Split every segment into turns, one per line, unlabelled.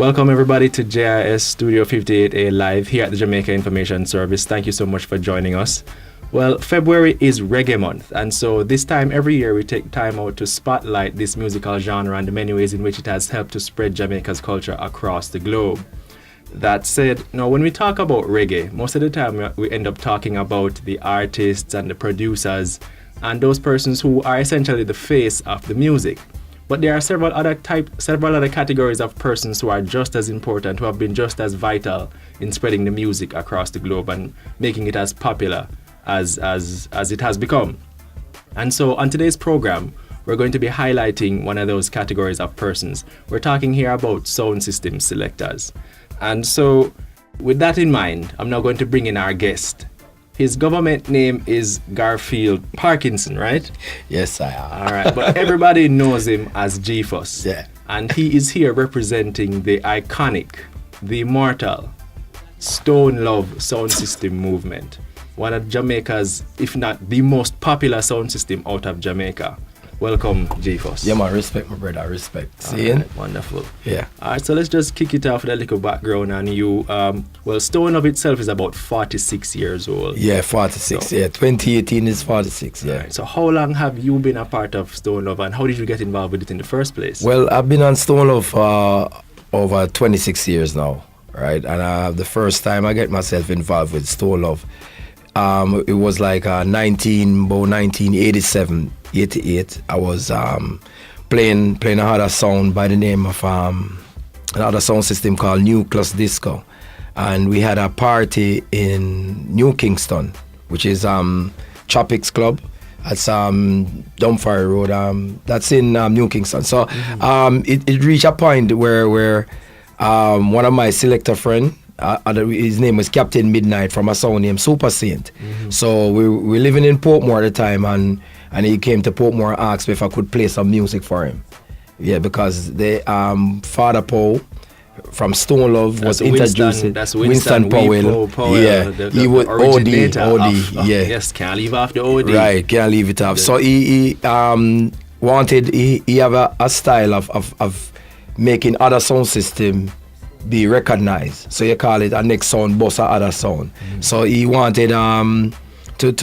Welcome everybody to JIS Studio 58A live here at the Jamaica Information Service. Thank you so much for joining us. Well, February is Reggae Month, and so this time every year we take time out to spotlight this musical genre and the many ways in which it has helped to spread Jamaica's culture across the globe. That said, now when we talk about reggae, most of the time we end up talking about the artists and the producers and those persons who are essentially the face of the music. But there are several other categories of persons who are just as important, who have been just as vital in spreading the music across the globe and making it as popular as it has become. And so on today's program, we're going to be highlighting one of those categories of persons. We're talking here about sound system selectors. And so with that in mind, I'm now going to bring in our guest. His government name is Garfield Parkinson, right?
Yes, I am.
All right, but everybody knows him as Geefus.
Yeah.
And he is here representing the iconic, the immortal Stone Love sound system movement. One of Jamaica's, if not the most popular sound system out of Jamaica. Welcome, Geefus.
Yeah, man, respect, my brother, respect. See
Right, wonderful.
Yeah.
All right, so let's just kick it off with a little background on you. Well, Stone Love itself is about 46 years old.
Yeah, 46,
So-
yeah. 2018 is 46, yeah.
Right, so how long have you been a part of Stone Love and how did you get involved with it in the first place?
Well, I've been on Stone Love for over 26 years now, right? And the first time I get myself involved with Stone Love, it was like 1987, 88. I was playing another sound by the name of another sound system called Nucleus Disco. And we had a party in New Kingston, which is Tropics Club. That's Dumfries Road. That's in New Kingston. So it reached a point where one of my selector friend, his name was Captain Midnight from a sound named Super Saint. So we were living in Portmore at the time, and he came to Portmore and asked me if I could play some music for him. Yeah, because the Father Poe from Stone Love was introducing
Winston
Powell. Yeah, he was OD.
Yes, can't leave off the OD.
Right, can't leave it off. So he wanted he have a style of making other sound system be recognized. So you call it a next sound boss or other sound. So he wanted to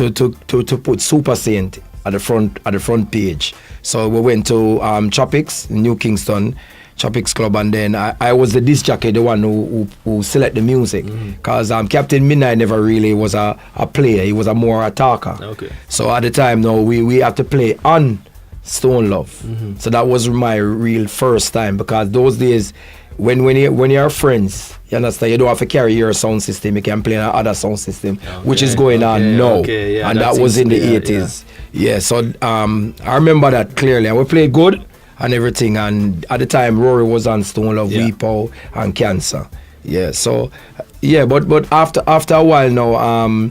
put Super Saint at the front page. So we went to Tropics in New Kingston, Tropics Club, and then I was the disc jockey, the one who select the music, because Captain Midnight never really was a player. He was more a talker.
Okay.
So at the time, no, we had to play on Stone Love. So that was my real first time, because those days, when you're friends, you understand, you don't have to carry your sound system. You can play another sound system, which is going on now.
Yeah,
and that was in the 80s. Yeah, so I remember that clearly. And we played good and everything. And at the time, Rory was on Stone Love, Weepow, and Cancer. Yeah, so, yeah, but after a while now,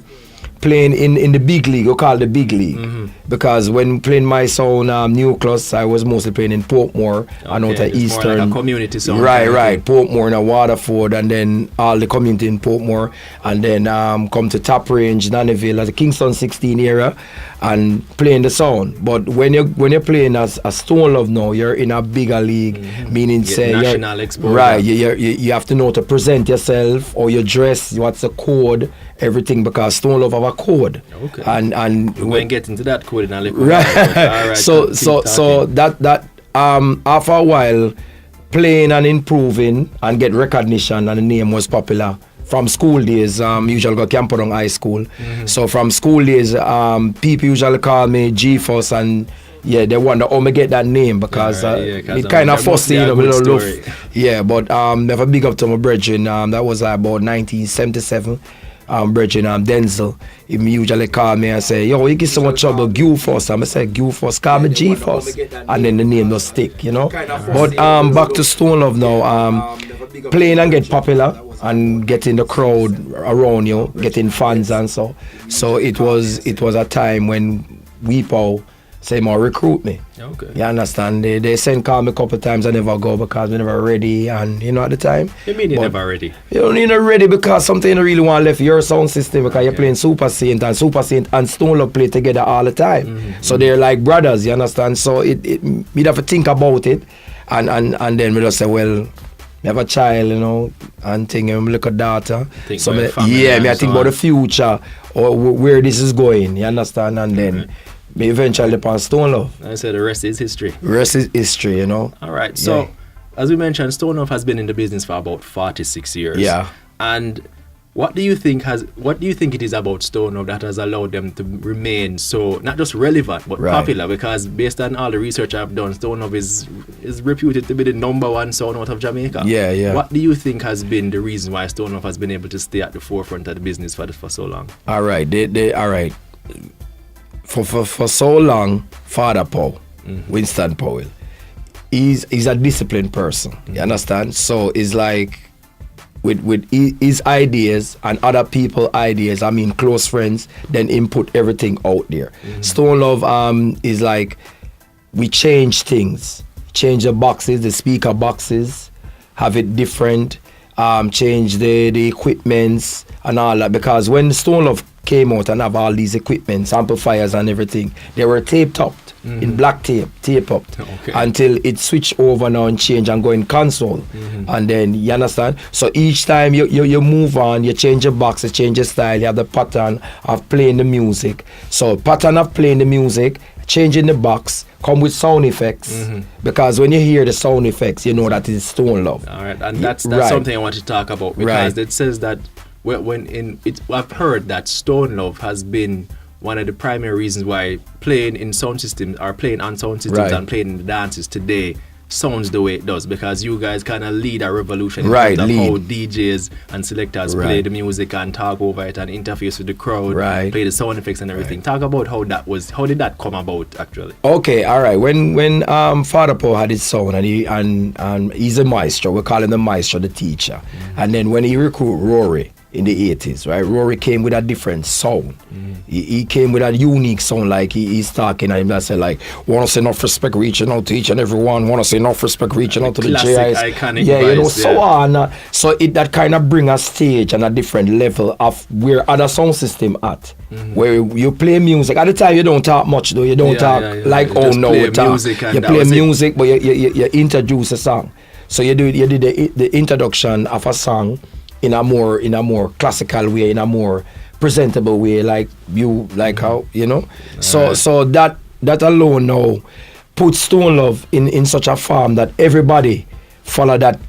playing in the big league, we call it the big league, because when playing my sound Nucleus, I was mostly playing in Portmore and out of Eastern.
More like a community sound.
Right, Portmore and Waterford, and then all the community in Portmore, and then come to Top Range, Nannyville, at the Kingston 16 era, and playing the sound. But when you're playing as a Stone Love now, you're in a bigger league, meaning say
national exposure.
Right, you have to know to present yourself, or your dress, what's the code, everything, because Stone Love have a code.
Okay.
And
we're going to get into that code in a little
right.
while. All right.
so that after a while, playing and improving and get recognition, and the name was popular. From school days, usually go Camperdown High School. So from school days, people usually call me Geefus, and yeah, they wonder how me get that name, because it kind of fussy, you know, little rough. Yeah, but never big up to my brethren. That was about 1977. Brethren, Denzel, he usually call me and say, yo, you get so much trouble, Geefus. I say, Geefus, call me Geefus. And then the name just stick, you know. But back to Stone Love now, playing and get popular and getting the crowd around you, getting fans and so. So it was a time when Weepow say more recruit me.
Okay.
You understand? They send call me a couple of times, I never go because we never ready, and you know at the time.
You mean you never ready?
You don't need ready because something you don't really want left your sound system, because you're playing Super Saint and Stone Love play together all the time. So they're like brothers, you understand? So we'd have to think about it, and then we just say, well, have a child, you know, and think, look at daughter.
Think
So
about
me,
family
yeah,
and
me I
so
think about
on.
the future or where this is going. You understand? And then me eventually upon Stone Love.
I said the rest is history.
Rest is history, you know.
All right. So,
Yeah.
as we mentioned, Stone Love has been in the business for about 46 years.
Yeah.
And what do you think it is about Stone Love that has allowed them to remain so not just relevant but
Right.
popular? Because based on all the research I've done, Stone Love is reputed to be the number one sound out of Jamaica.
Yeah, yeah.
What do you think has been the reason why Stone Love has been able to stay at the forefront of the business for so long?
All right, all right. For so long, Father Paul, Winston Powell, he's a disciplined person. You understand? So it's like with his ideas and other people's ideas, I mean close friends, then input everything out there. Stone Love is like we change things, change the boxes, the speaker boxes, have it different, change the equipments and all that, because when Stone Love came out and have all these equipments, amplifiers and everything, they were taped up in black tape up
Okay.
until it switched over now and change and go in console. And then you understand? So each time you move on, you change your box, you change your style, you have the pattern of playing the music. So pattern of playing the music, changing the box, come with sound effects. Because when you hear the sound effects, you know that it's Stone Love.
All right, and that's
Right.
something I want to talk about, because
Right.
it says that I've heard that Stone Love has been one of the primary reasons why playing in sound systems or playing on sound systems
Right.
and playing in the dances today sounds the way it does, because you guys kind of lead a revolution in
Right,
terms of how
lead.
DJs and selectors
Right.
play the music and talk over it and interface with the crowd,
Right.
play the sound effects and everything. Talk about how did that come about actually?
Okay, all right. When Father Paul had his son and he's a maestro, we call him the maestro, the teacher. And then when he recruited Rory in the 80s, right? Rory came with a different sound. He came with a unique sound, like he's talking and he said like, want to say enough respect reaching out to each and everyone, want to say enough respect reaching out to the
Classic,
JIs.
iconic
Yeah, you know,
voice,
so
yeah.
on. So that kind of bring a stage and a different level of where other sound system at. Where you play music. At the time you don't talk much though. You don't
Yeah,
talk
yeah, yeah.
like,
You
oh
just
no,
play
we talk.
music and
You
that
play
was it.
music, but you introduce a song. So you did the introduction of a song in a more classical way, in a more presentable way, like how you know. So that alone now puts Stone Love in such a form that everybody follow that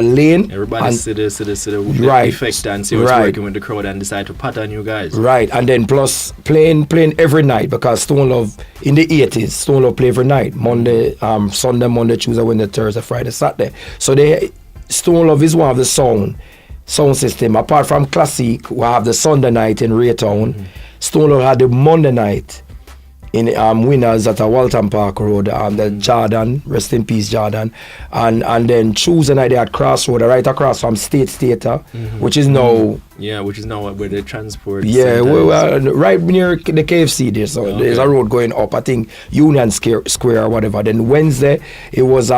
lane.
Everybody
and-
see the
Right.
effect and see what's
Right.
working with the crowd and decide to pattern you guys.
Right, and then plus playing every night, because Stone Love in the 80s, Stone Love play every night, Monday, Sunday, Monday, Tuesday, Wednesday, Thursday, Friday, Saturday. So Stone Love is one of the sound system. Apart from Classic, we have the Sunday night in Raytown. Stone Love had the Monday night in Winners at Walton Park Road, the Jordan, rest in peace Jordan, and then Tuesday night they had Crossroad, right across from State Theatre, which is now
Yeah, which is now where they transport.
yeah,
centers.
right near the KFC there. So
Okay.
there's a road going up, I think Union Square or whatever. Then Wednesday it was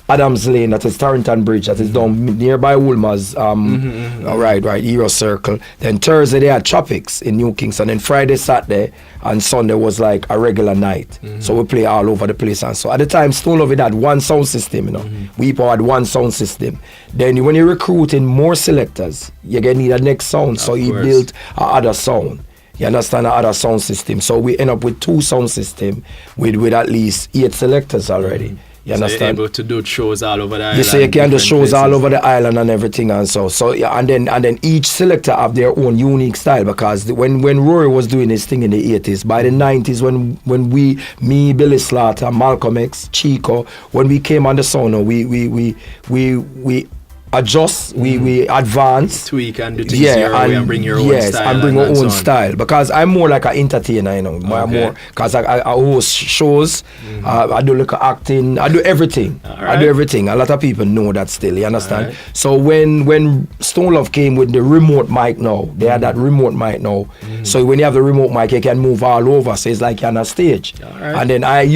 Adams Lane, that is Tarrington Bridge, that is down nearby Woolmer's right, Euro Circle. Then Thursday they had Tropics in New Kingston. Then Friday, Saturday and Sunday was like a regular night. So we play all over the place. And so at the time Stone Love had one sound system, you know. We had one sound system. Then when you're recruiting more selectors, you're gonna need a next sound. So he
course.
built another sound. You understand, another sound system. So we end up with two sound system with at least 8 selectors already. You
So you're
understand?
able to do shows all over the island.
You say you can do
different
shows all
places.
over the island and everything, and so yeah, and then each selector have their own unique style, because when Rory was doing his thing in the 80s, by the 90s when me, Billy Slaughter, Malcolm X, Chico, when we came on the sound, we adjust, we advance,
tweak and do things your way and bring your own style.
and bring our
so
own
on.
style, because I'm more like an entertainer, you know. I'm
Okay.
more because I host shows, I do like acting, I do everything.
All
I
right.
do everything. A lot of people know that still, you understand?
All right.
So when Stone Love came with the remote mic now, they had that remote mic now. So when you have the remote mic, you can move all over. So it's like you're on a stage.
All right.
And then I'm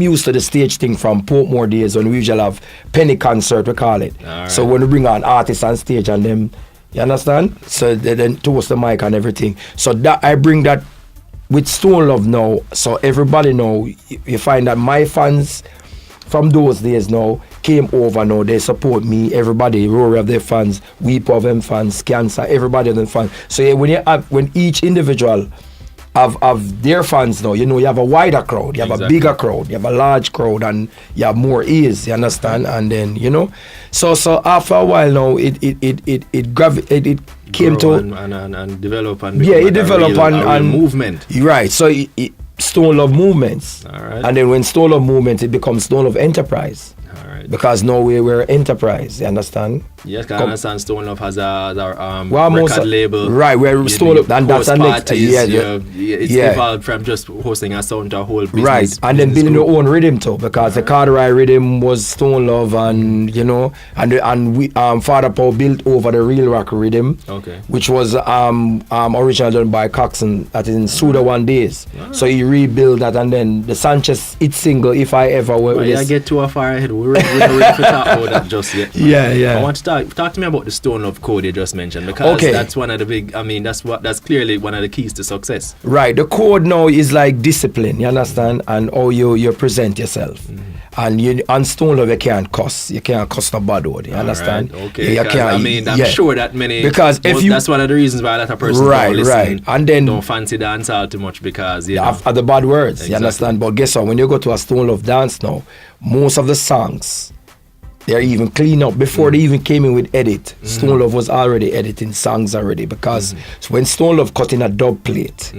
used to the stage thing from Portmore days, when we usually have penny concert, we call it.
All right.
So when we bring on artists on stage and them, you understand? So they then toast the mic and everything. So that I bring that with Stone Love now. So everybody know, you find that my fans from those days now came over now. They support me. Everybody, Rory of their fans, Weep of them fans, Cancer, everybody of them fans. So yeah, when each individual have their fans now, you have a wider crowd, you have a bigger crowd, you have a large crowd, and you have more ears, you understand? And then so after a while now it came to
and develop and
it developed
a real movement.
Right. So it Stone Love Movements.
All right.
And then when Stone Love Movement, it becomes Stone Love Enterprise.
All right.
Because now we're enterprise, you understand?
Yes, I understand Stone Love has a record label.
Right, where Stone Love, and that's the next.
It's evolved from just hosting a sound to a whole business.
Right, and then building your own rhythm too, because the Carteret rhythm was Stone Love, and and we Father Paul built over the Real Rock rhythm, which was originally done by Coxon, that is in Suda One Days. So he rebuilt that, and then the Sanchez hit single, If I Ever Were.
I get too far ahead. We're not ready to talk about that just yet.
Yeah.
I want to talk to me about the Stone Love code you just mentioned, because that's one of the big. I mean, that's clearly one of the keys to success.
Right. The code now is like discipline. You understand, and how you present yourself. And on Stone Love, you can't cuss. You can't cuss no bad word. You understand?
Right. Okay. You can't, I mean, I'm sure that many.
Because that's
one of the reasons why that a person
don't
listen,
and then
don't fancy dancehall too much, because
of the bad words. You understand? But guess what? When you go to a Stone Love dance now, most of the songs, they're even clean up before they even came in with edit. Stone Love was already editing songs already, because when Stone Love cut in a dub plate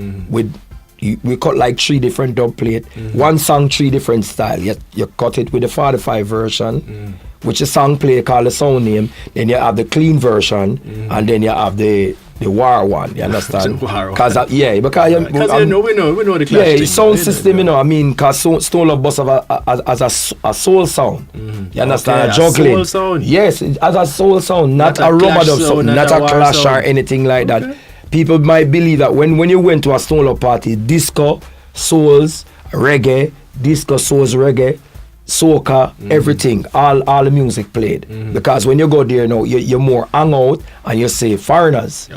we cut like 3 different dub plate, one song 3 different style. You cut it with the 45 version, which is song play called the sound name. Then you have the clean version, and then you have the war one. You understand? Because we know the clash. Yeah, sound system. I mean, because Stone Love Bus as a soul sound. You understand? A juggling.
Soul sound.
Yes, as a soul sound, not a rubber dub sound, not a clash or anything like that. People might believe that when you went to a Stone Love party, disco, souls, reggae, disco, souls, reggae, soca, everything, all the music played. Because when you go there now, you're more hang out and you see foreigners.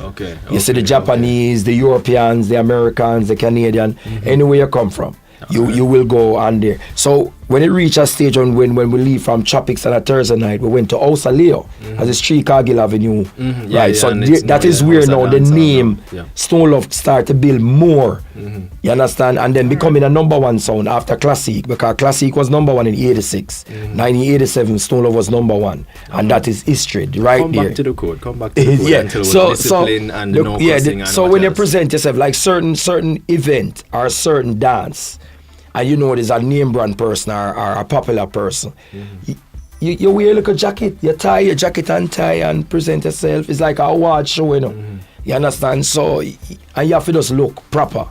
You see the Japanese, the Europeans, the Americans, the Canadian, anywhere you come from. You will go on there. So when it reached a stage when we leave from Tropics on a Thursday night, we went to House of Leo as a street Cargill Avenue. That is where now the name Stone Love started to build more. You understand? And then becoming a number one sound after Classic, because Classic was number one in 86. 1987, Stone Love was number one. And that is history right
Come
there.
Back to the code. Until discipline and no cussing.
So when you present yourself, like certain event or certain dance, and there's a name brand person or a popular person, you wear like a jacket, you tie your jacket and tie and present yourself. It's like a award show, You understand? So, and you have to just look proper.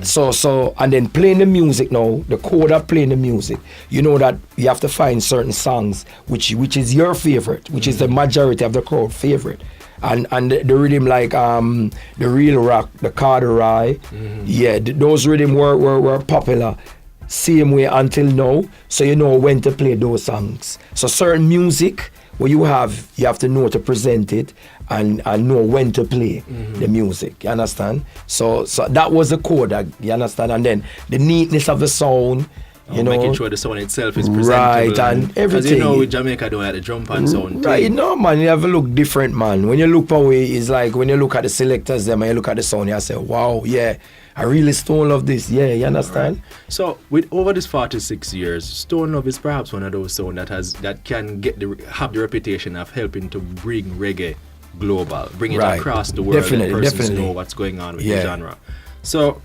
So and then playing the music now, the code of playing the music, that you have to find certain songs which is your favorite, which is the majority of the crowd favorite. And the rhythm like the Real Rock, the Carteret, those rhythm were popular same way until now, so you know when to play those songs. So certain music where you have to know to present it and know when to play the music, you understand? So that was the code, you understand? And then the neatness of the sound,
making sure the sound itself is presentable.
Right, and everything.
Because with Jamaica don't have the drum and sound.
Right, no man, you have to look different, man. When you look away, it's like when you look at the selectors them and you look at the sound, you say, wow, yeah, I really Stone Love this. Yeah, you understand?
Right. So with over these 46 years, Stone Love is perhaps one of those sound that can have the reputation of helping to bring reggae global, bring it across the world. Definitely. Know what's going on with the genre. So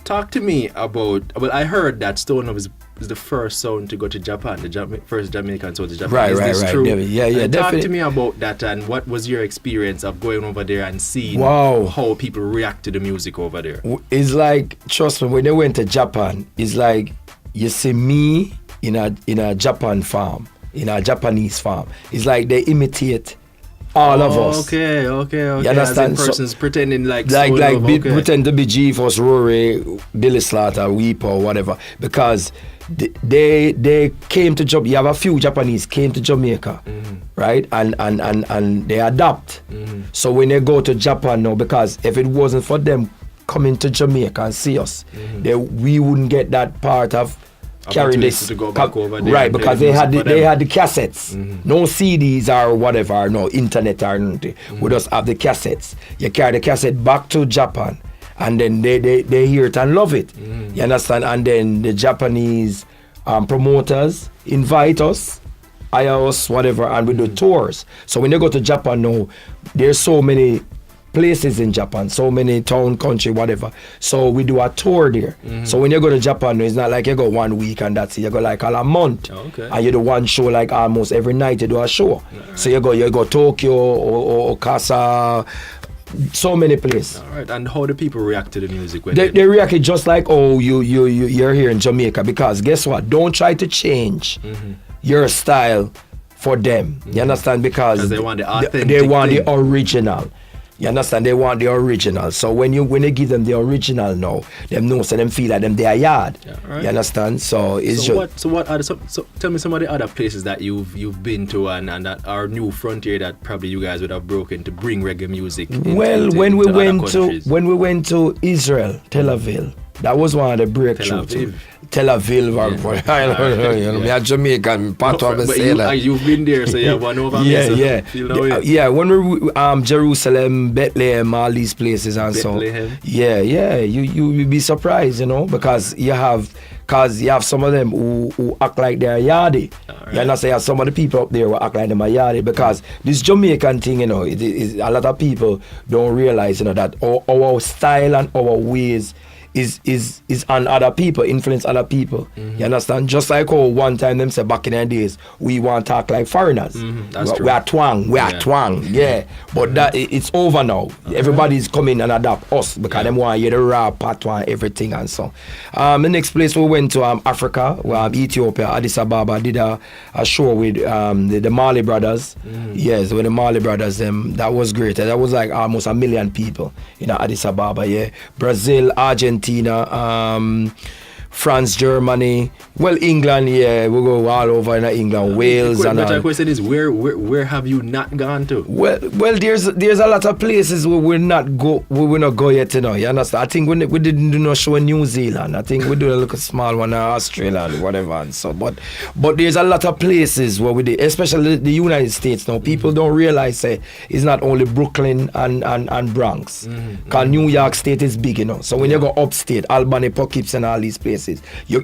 talk to me about. Well, I heard that Stone Love is the first sound to go to Japan, first Jamaican sound to Japan.
Right,
is this true?
Yeah,
and
definitely.
Talk to me about that, and what was your experience of going over there and seeing how people react to the music over there?
It's like, trust me, when they went to Japan, it's like you see me in a Japan farm, in a Japanese farm. It's like they imitate all of us.
Okay.
You understand?
As persons pretending
pretend to be Geefus, Rory, Billy Slaughter, Weep or whatever, because they came to Jamaica. You have a few Japanese came to Jamaica, right? And they adapt. So when they go to Japan now, because if it wasn't for them coming to Jamaica and see us, we wouldn't get that part of carry this
to go back over there,
right, because they had the cassettes, no CDs or whatever, no internet or nothing. We just have the cassettes. You carry the cassette back to Japan, and then they hear it and love it. You understand? And then the Japanese promoters invite us, hire us, whatever, and we do tours. So when you go to Japan now, there's so many places in Japan, so many town, country, whatever. So we do a tour there. So when you go to Japan, it's not like you go 1 week and that's it. You go like all a month. And you do one show like almost every night you do a show. So you go Tokyo or Osaka, so many places.
All right. And how do people react to the music? When
they react just like, oh, you're here in Jamaica, because guess what? Don't try to change your style for them. You understand? Because
they want the authentic
they want
thing.
the original. You understand? They want the original. So when you give them the original now, them know, so them feel like them they are yard.
Right.
You understand? So it's
so tell me some of the other places that you've been to and that are new frontier that probably you guys would have broken to bring reggae music.
When we went to Israel, Tel Aviv, that was one of the breakthroughs. Tel Aviv, me a Jamaican, part of the
you've been there, so you one over
yeah. When we Jerusalem, Bethlehem, all these places and
Bethlehem.
so. Yeah. You will be surprised, because you have some of them who act like they're yardie. Right. You understand? You have some of the people up there who act like they're yardie, because this Jamaican thing, it is a lot of people don't realize, that our style and our ways is on other people, influence other people. You understand? Just like how one time them say back in the days, we want to talk like foreigners.
That's true.
We are twang, yeah. But that it's over now. Everybody's coming and adopt us because them want to hear the rap, patois, everything and so. The next place we went to Africa, Ethiopia, Addis Ababa, did a show with the Marley Brothers. Yes, with the Marley Brothers, that was great. That was like almost 1 million people in Addis Ababa, yeah. Brazil, Argentina, France, Germany, England, yeah, we go all over in England, Wales, and
the question is, where have you not gone to?
Well, there's a lot of places where we will not go yet, you understand? I think we didn't do no show in New Zealand. I think we do a little small one in Australia and whatever and so. But there's a lot of places where we did, especially the United States now. People don't realize it's not only Brooklyn and Bronx. Because New York State is big, So when you go upstate, Albany, Poughkeepsie, and all these places, you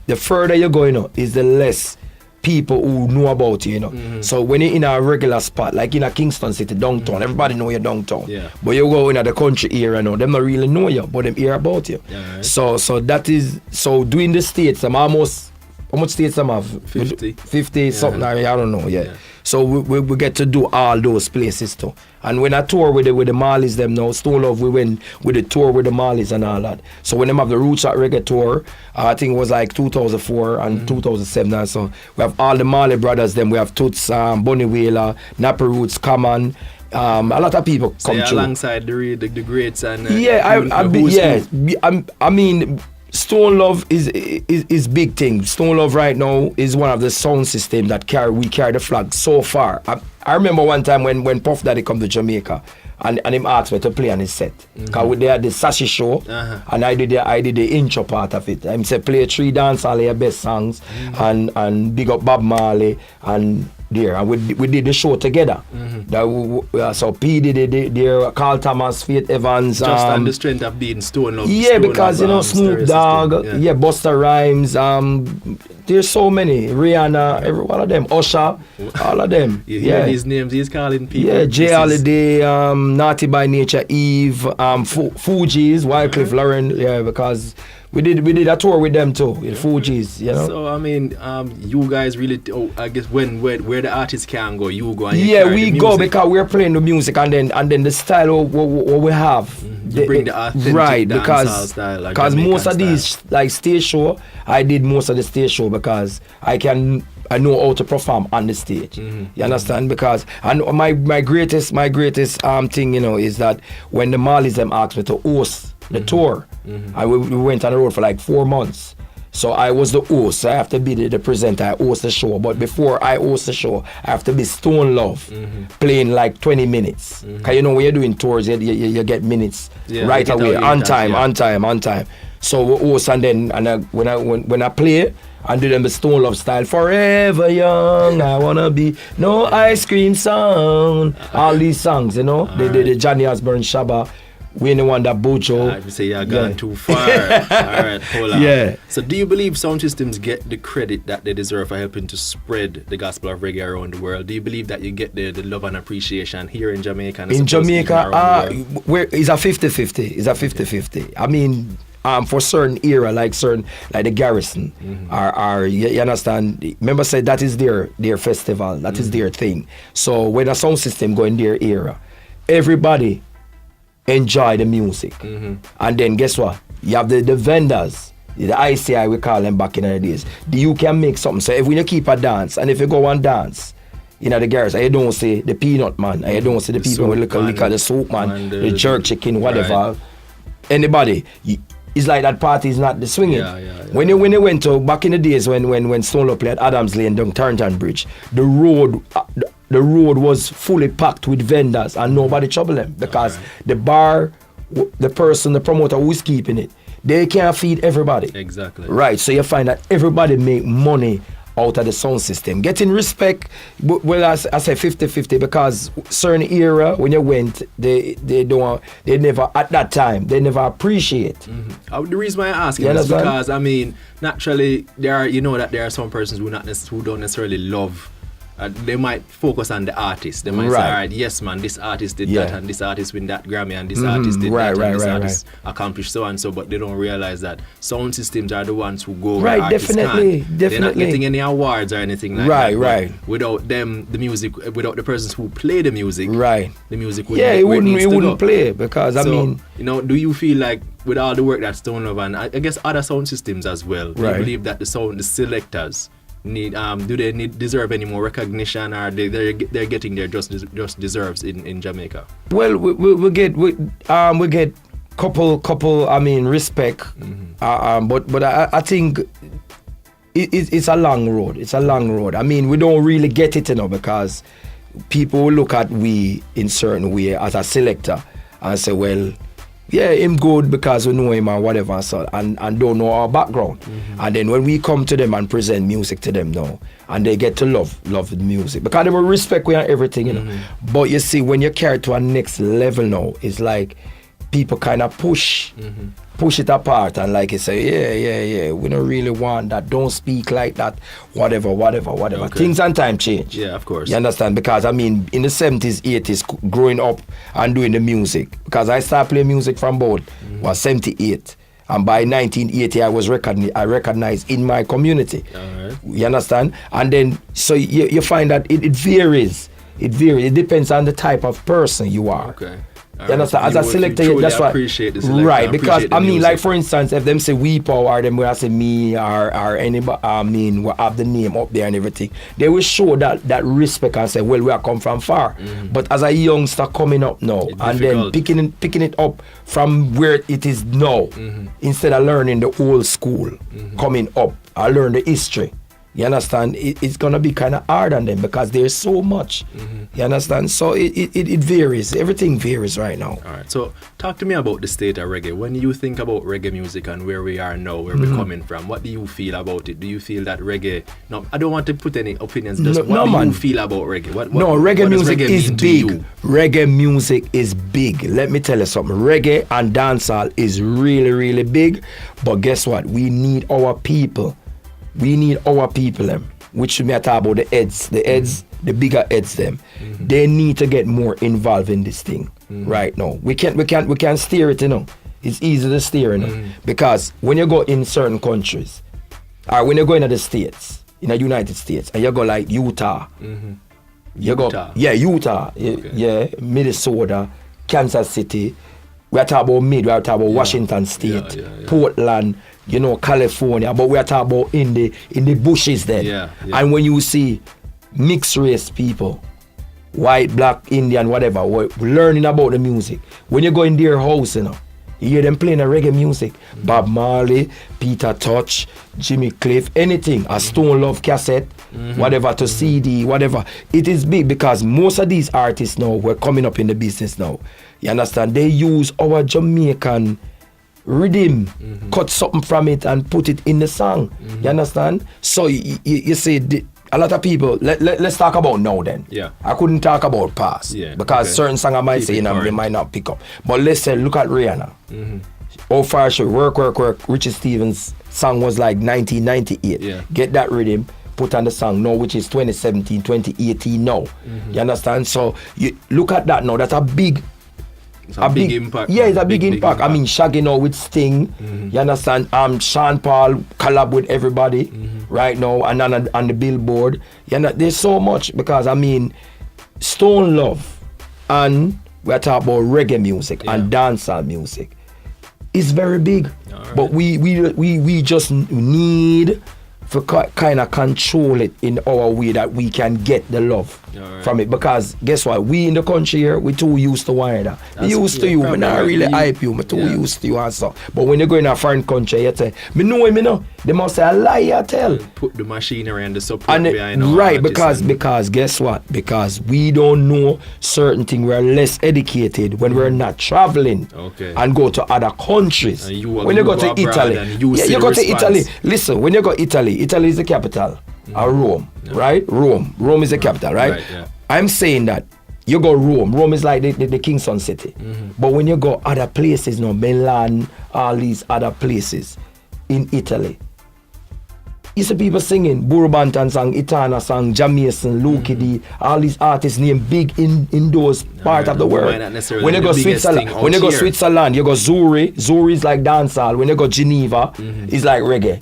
the further you go, is the less people who know about you, So when you're in a regular spot, like in a Kingston City, downtown, everybody know you're downtown.
Yeah.
But you go in the country area now, them not really know you, but them hear about you.
Yeah, right.
So that is, so doing the states, I'm almost, how much states I'm have? 50 something, I don't know, yeah. So we get to do all those places too. And when I tour with the Marleys them now, Stone Love, we went with the tour with the Marleys and all that. So when them have the Roots at Reggae tour, I think it was like 2004 and 2007 and so. We have all the Marley brothers them, we have Toots, Bunny Wailer, Nappy Roots, Common, a lot of people come through.
Alongside the greats and
I mean, Stone Love is big thing. Stone Love right now is one of the sound systems that we carry the flag so far. I remember one time when Puff Daddy come to Jamaica and him asked me to play on his set. Because they had the Sashi show and I did the intro part of it. I said play 3 dance all your best songs and big up Bob Marley and there, and we did the show together. So P did there, Carl Thomas, Faith Evans.
Just on the strength of being Stone Love.
Yeah, because Snoop Dogg, Busta Rhymes, there's so many. Rihanna, every one of them. Usher, all of them.
You hear these names, he's calling people.
Yeah, Jay Holiday, Naughty by Nature, Eve, Fugees, Wycliffe Lauren, because we did a tour with them too, with Fugees,
So I mean, you guys really, I guess where the artists can go, you go. And
we go because we're playing the music and then the style what we have.
You bring the authentic dancehall style,
because most of these like stage show, I did most of the stage show because I know how to perform on the stage. You understand? Because my greatest thing, is that when the Marleys them asked me to host the tour, we went on the road for like 4 months. So I was the host, so I have to be the presenter, I host the show. But before I host the show, I have to be Stone Love, playing like 20 minutes. Because when you're doing tours, you get minutes right away, on time. So we host and then when I play and do them the Stone Love style, forever young, I wanna be no ice cream song. All these songs, you know, the Johnny Osbourne Shabba. We the one that Bojo.
I say you gone too far. All right, hold on.
Yeah.
So do you believe sound systems get the credit that they deserve for helping to spread the gospel of reggae around the world? Do you believe that you get the love and appreciation here in Jamaica? And
in Jamaica,
where
it's a 50-50. It's a 50-50. I mean, for certain era, like the Garrison, you understand? Remember, said that is their festival. That is their thing. So when a sound system go in their era, everybody enjoy the music. And then guess what? You have the vendors, the ICI we call them back in the days. You can make something. So if when you keep a dance, and if you go and dance, you know the garage, I don't say the peanut man, I don't say the people with liquor, the soup man, the jerk chicken, whatever. Right. Anybody, it's like that party is not the swinging.
Yeah.
When you went to back in the days when Stone Love played at Adams Lane down Turnerton Bridge, the road was fully packed with vendors and nobody trouble them because the bar, the person, the promoter who's keeping it, they can't feed everybody.
Exactly.
Right. So you find that everybody make money out of the sound system. Getting respect, well, I say 50-50 because certain era when you went, they never at that time they never appreciate.
The reason why I ask is because I mean naturally there are some persons who don't necessarily love. They might focus on the artist. They might say, all right, yes, man, this artist did that, and this artist win that Grammy, and this artist did that, and this artist accomplished so and so. But they don't realize that sound systems are the ones who go where artists
definitely.
They're not getting any awards or anything like that.
Right.
Without them, the music, without the persons who play the music, the music wouldn't.
Yeah, it wouldn't play because I mean,
do you feel like with all the work that Stone Love and I guess other sound systems as well, do you believe that the selectors deserve any more recognition, or they're getting their just deserves in Jamaica? Well,
we get couple I mean respect, but I think it's a long road. It's a long road. I mean, we don't really get it, because people look at we in certain way as a selector and say, well, yeah, him good because we know him or whatever, so and don't know our background. And then when we come to them and present music to them now, and they get to love the music because they will respect we and everything, you know. But you see, when you carry to a next level now, it's like people kind of push it apart and like you say, we don't really want that. Don't speak like that. Whatever. Okay. Things and time change.
Yeah, of course.
You understand? Because I mean, in the 70s, 80s, growing up and doing the music, because I started playing music from about was 78. And by 1980, I was recognized in my community.
All right.
You understand? And then, so you find that it varies. It varies. It depends on the type of person you are.
Okay.
You understand? As a selector, that's why. Right, because I mean, like for instance, if them say we power, or them will say me or anybody, I mean, we have the name up there and everything, they will show that respect and say, well, we are come from far. But as a youngster coming up now, and then picking it up from where it is now, instead of learning the old school, coming up, I learn the history. You understand? It's gonna be kind of hard on them because there's so much. You understand? So it varies. Everything varies right now.
All right. So talk to me about the state of reggae. When you think about reggae music and where we are now, where we're coming from, what do you feel about it? Do you feel that reggae? No, I don't want to put any opinions. Just what do you feel about reggae?
Reggae music is big. Reggae music is big. Let me tell you something. Reggae and dancehall is really, really big. But guess what? We need our people. We need our people, which we talk about the heads, the bigger heads, them. They need to get more involved in this thing right now. We can't steer it, It's easy to steer, because when you go in certain countries, or when you go into the States, in the United States, and you go like Utah, Utah, okay. Minnesota, Kansas City. We are talking about we are talking about Washington State, Portland, California, but we are talking about in the bushes then. And when you see mixed race people, white, black, Indian, whatever, we're learning about the music. When you go in their house, you hear them playing a reggae music. Bob Marley, Peter Tosh, Jimmy Cliff, anything, a Stone Love cassette, whatever, to CD, whatever. It is big because most of these artists now, we're coming up in the business now. You understand? They use our Jamaican rhythm, cut something from it and put it in the song. You understand? So you see, a lot of people, let's talk about now then.
Yeah.
I couldn't talk about past.
Yeah,
because
okay.
certain song I might
Keep
say,
it
they
current.
might not pick up. But let's say, look at Rihanna. How far she work. Richie Stevens' song was like 1998.
Yeah.
Get that rhythm, put on the song now, which is 2017, 2018 now. You understand? So you look at that now. That's a big
impact.
Yeah, it's a big impact. I mean, Shaggy now with Sting. You understand? Sean Paul collab with everybody right now, and on the Billboard. You know, there's so much because I mean, Stone Love, and we're talking about reggae music and dancehall music. It's very big, but we just need to kind of control it in our way that we can get the love from it. Because guess what? We in the country here, we too used to wire that. We used to you, me not really hype you, me too used to you and so. But when you go in a foreign country, you say, me know him, me know. They must say a lie, I tell.
Put the machinery and the support
and
behind all
right,
artists
because guess what? Because we don't know certain things. We're less educated when we're not traveling and go to other countries. When you go to Italy, you go to Italy. Listen, when you go to Italy is the capital. Rome, right? Rome is the capital, right? I'm saying that you go Rome is like the Kingston city. But when you go other places, Milan, all these other places in Italy, you see people singing Burbantan song, Itana song, Jamaican, Luki D, all these artists named big in those part of the world. When you go Switzerland, you go Zurich is like dancehall. When you go Geneva, it's like reggae.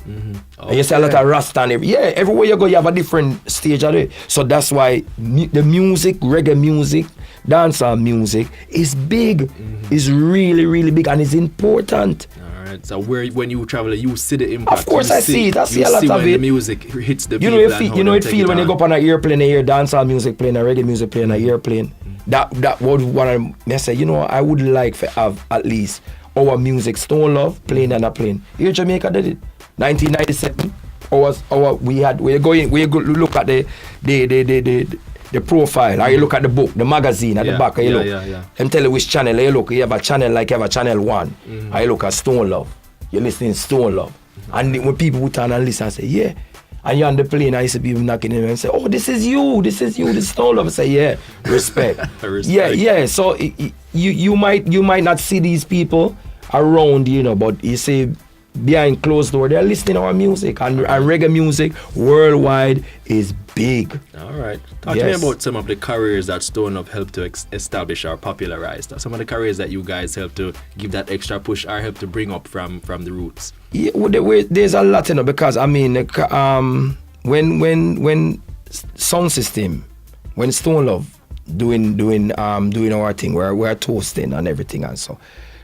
And you see a lot of Rasta and everywhere you go, you have a different stage of it. So that's why the music, reggae music, dancehall music is big. It's really, really big and it's important.
Alright, so when you travel, you see the impact.
Of course I see it. I see a lot of
it.
The
music hits the people.
You know it feel when you go up on an airplane and hear dancehall music playing, a reggae music playing on an airplane. That would want to say, I would like to have at least our music, Stone Love, playing on a plane. Here Jamaica did it. 1997, we go look at the profile, or you look at the book, the magazine at the back, you look. And tell you which channel you look. You have a channel like you have a channel 1. I look at Stone Love. You're listening to Stone Love. And when people would turn and listen and say, yeah. And you're on the plane, I see people knocking in and say, oh, this is you, this is Stone Love. I say, yeah, respect. Yeah. So you might not see these people around, but you see behind closed door, they're listening to our music, and reggae music worldwide is big.
All right. Talk to me about some of the careers that Stone Love helped to establish or popularize. Some of the careers that you guys help to give that extra push or help to bring up from the roots.
Yeah, there's a lot, because I mean, when sound system, when Stone Love doing our thing, we're toasting and everything, and so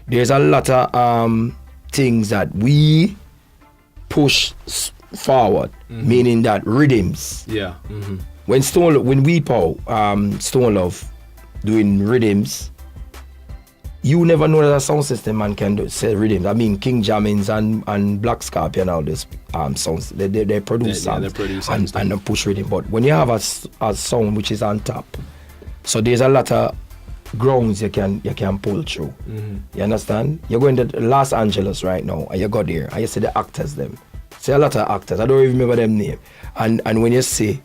there's a lot of things that we push forward, meaning that rhythms. When Stone Love doing rhythms, you never know that a sound system man can say rhythms. I mean, King Jammins and Black Scorpion, all these songs, they produce songs and they push rhythm. But when you have a sound which is on top, so there's a lot of grounds you can pull through. You understand? You're going to Los Angeles right now, and you go there, and you see the actors them. See a lot of actors. I don't even remember them name. And when you see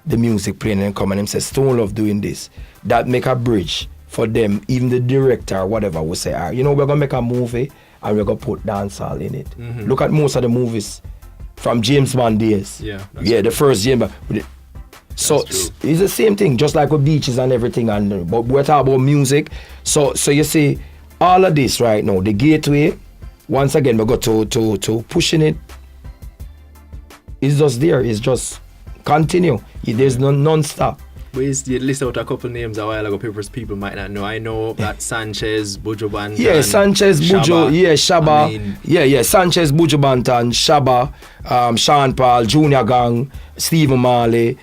the music playing and come and them say Stone Love doing this, that make a bridge for them. Even the director or whatever will say, we're gonna make a movie and we're gonna put dancehall in it. Look at most of the movies from James Bond days. The first James Bond. So it's the same thing, just like with beaches and everything, but we're talking about music. So you see, all of this right now, the gateway, once again, we go to pushing it. It's just there. It's just continue. There's no non-stop.
But you list out a couple names a while ago, people might not know. I know that Sanchez, Buju Banton.
Yeah, Sanchez, Buju, Shaba. I mean, Sanchez, Buju Banton, Shaba, Sean Paul, Junior Gang, Stephen Marley,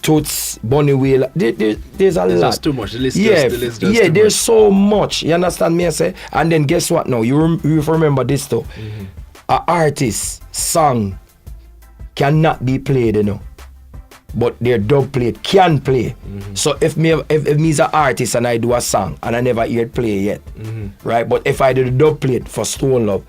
Toots, Bonnie Wheel. There's a lot.
There's too much. The list just too
there's
much.
so much. You understand me? I say? And then guess what now? You remember this too. An artist's song cannot be played, but their dub plate can play. So if me's an artist and I do a song and I never hear it play yet, right? But if I do the dub plate for Stone Love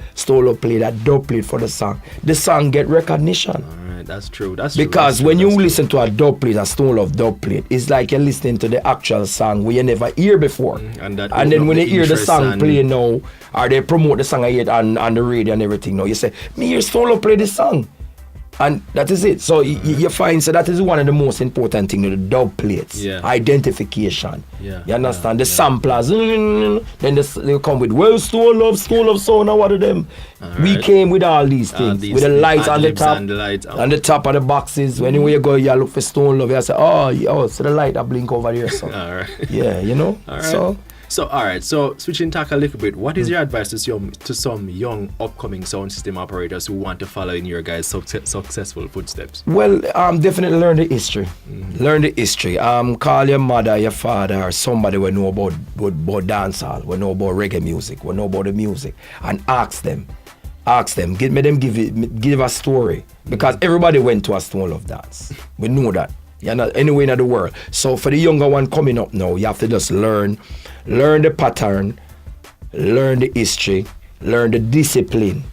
play that dub plate for the song get recognition.
Alright, that's true.
Because when you listen to a dub plate, a Stone Love dub plate, it's like you're listening to the actual song we you never hear before. And then when you hear the song play now, or they promote the song I hear on the radio and everything now, you say, me hear Stone Love play this song. And that is it. So you find, so that is one of the most important things, the dub plates, identification. You understand? The samplers, then they come with, well, Stone Love sound, and what of them? We came with all these things, with the lights on the top, on the top of the boxes. When you go, you look for Stone Love, you say, oh, so the light that blink over there. So.
All right.
Yeah, you know?
All right. So, all right. So, switching tack a little bit, what is your advice to some young, upcoming sound system operators who want to follow in your guys' successful footsteps?
Well, definitely learn the history. Learn the history. Call your mother, your father, or somebody who know about dancehall, who know about reggae music, who know about the music, and ask them. Give a story, because everybody went to a Stone Love dance. We know that. You're not anywhere in the world. So for the younger one coming up now, you have to just learn the pattern, learn the history, learn the discipline.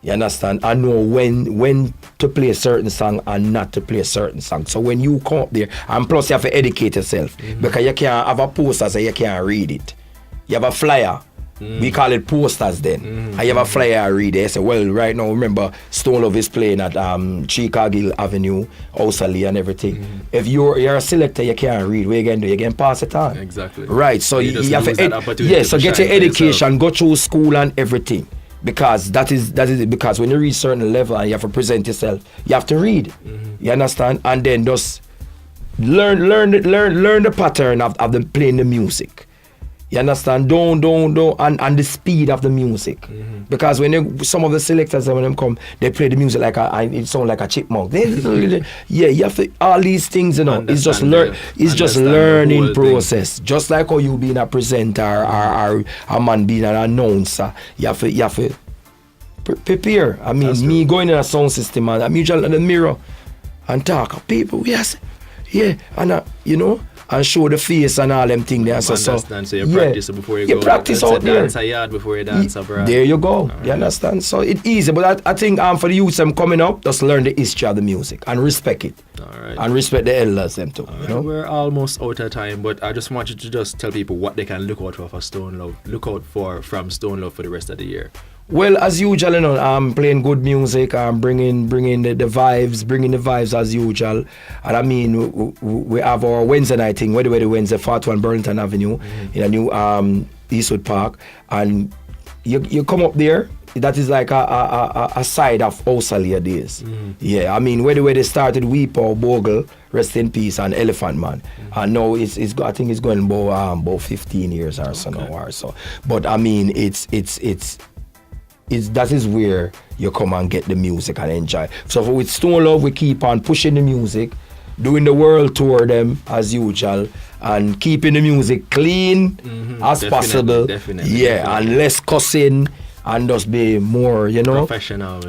You understand? And know when to play a certain song and not to play a certain song. So when you come up there, and plus you have to educate yourself, because you can't have a poster so you can't read it. You have a flyer. We call it posters then. And you have a flyer I read it. I say, well, right now, remember, Stone Love is playing at Chicago Avenue, Ousley and everything. If you're a selector, you can't read. What you can do? You can pass it on.
Exactly.
Right. So you have to so get your education, go through school and everything. Because that is it. Because when you reach certain level and you have to present yourself, you have to read. You understand? And then just learn the pattern of them playing the music. You understand? Don't, and the speed of the music. Because when some of the selectors, when them come, they play the music like it sounds like a chipmunk. You have to, all these things, you know, it's just learning process. Thing. Just like how you being a presenter or a man being an announcer, you have to prepare. I mean, me going in a sound system and I'm usually in the mirror and talk. People, yes, yeah, and you know. And show the face and all them things there. So
you practice before you go.
You practice out there.
Dance a yard before you dance abroad.
There you go. You understand? So it's easy. But I think for the youth them coming up, just learn the history of the music and respect it.
All right.
And respect the elders them too. You know?
We're almost out of time, but I just want you to just tell people what they can look out for Stone Love. Look out from Stone Love for the rest of the year.
Well, as usual, you know, I'm playing good music. I'm bringing the vibes as usual. And I mean, we have our Wednesday night thing, the Wednesday, 41 Burlington Avenue, in a new Eastwood Park. And you come up there, that is like a side of Ousalia days. Yeah, I mean, where they started Weepo, Bogle, rest in peace, and Elephant Man. And now I think it's going about 15 years or so now or so. But I mean, that is where you come and get the music and enjoy. So with Stone Love, we keep on pushing the music, doing the world tour them as usual, and keeping the music clean as possible. Definitely. And less cussing. And just be more, you know, professional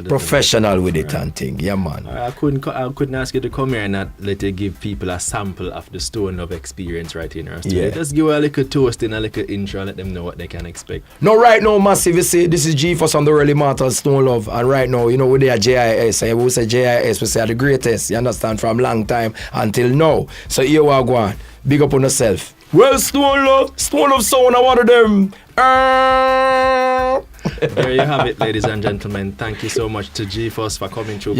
with it and thing. Yeah, man.
I couldn't ask you to come here and not let you give people a sample of the Stone Love experience right here in our studio. Just give a little toast and a little intro and let them know what they can expect.
No, right now, massive, you see, this is Geefus on the early matters, Stone Love. And right now, you know, we're there JIS. And we say JIS, we say the greatest, you understand, from long time until now. So here we are going. Big up on yourself. Well, Stone Love sound, I wanted them.
There you have it, ladies and gentlemen. Thank you so much to Geefus for coming through,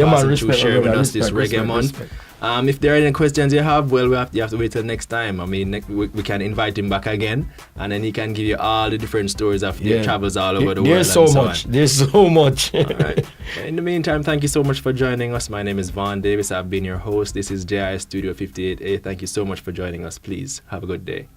sharing with us this reggae month. If there are any questions you have, well, you have to wait till next time. I mean, we can invite him back again, and then he can give you all the different stories of their travels all over the world.
There's so much.
All right. In the meantime, thank you so much for joining us. My name is Vaughn Davis. I've been your host. This is JI Studio 58A. Thank you so much for joining us. Please have a good day.